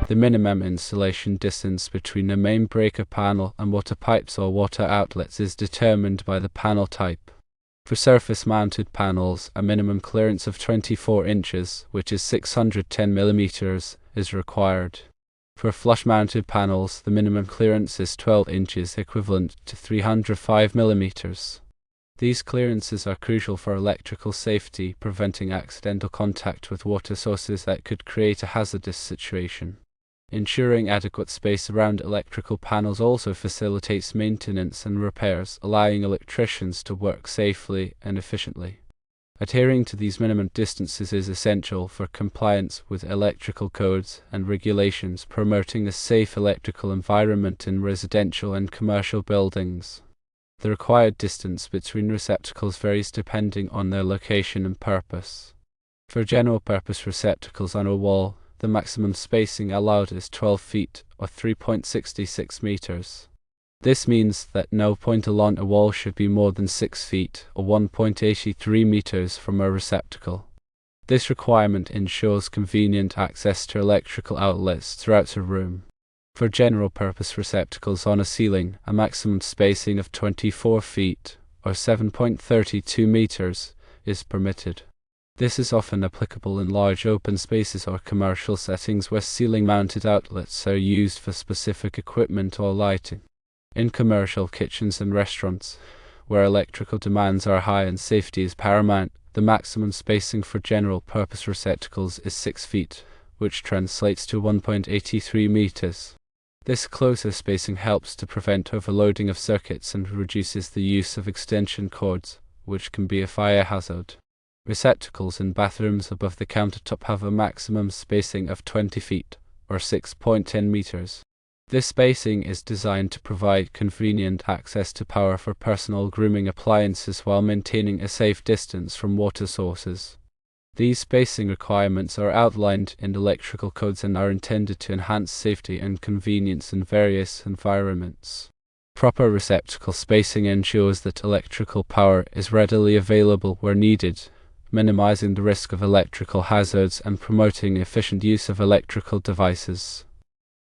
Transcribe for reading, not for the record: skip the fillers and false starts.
The minimum installation distance between a main breaker panel and water pipes or water outlets is determined by the panel type. For surface-mounted panels, a minimum clearance of 24 inches, which is 610 mm, is required. For flush-mounted panels, the minimum clearance is 12 inches, equivalent to 305 mm. These clearances are crucial for electrical safety, preventing accidental contact with water sources that could create a hazardous situation. Ensuring adequate space around electrical panels also facilitates maintenance and repairs, allowing electricians to work safely and efficiently. Adhering to these minimum distances is essential for compliance with electrical codes and regulations, promoting a safe electrical environment in residential and commercial buildings. The required distance between receptacles varies depending on their location and purpose. For general-purpose receptacles on a wall, the maximum spacing allowed is 12 feet, or 3.66 meters. This means that no point along a wall should be more than 6 feet, or 1.83 meters from a receptacle. This requirement ensures convenient access to electrical outlets throughout a room. For general-purpose receptacles on a ceiling, a maximum spacing of 24 feet, or 7.32 meters, is permitted. This is often applicable in large open spaces or commercial settings where ceiling-mounted outlets are used for specific equipment or lighting. In commercial kitchens and restaurants, where electrical demands are high and safety is paramount, the maximum spacing for general-purpose receptacles is 6 feet, which translates to 1.83 meters. This closer spacing helps to prevent overloading of circuits and reduces the use of extension cords, which can be a fire hazard. Receptacles in bathrooms above the countertop have a maximum spacing of 20 feet, or 6.10 meters. This spacing is designed to provide convenient access to power for personal grooming appliances while maintaining a safe distance from water sources. These spacing requirements are outlined in electrical codes and are intended to enhance safety and convenience in various environments. Proper receptacle spacing ensures that electrical power is readily available where needed, minimizing the risk of electrical hazards and promoting efficient use of electrical devices.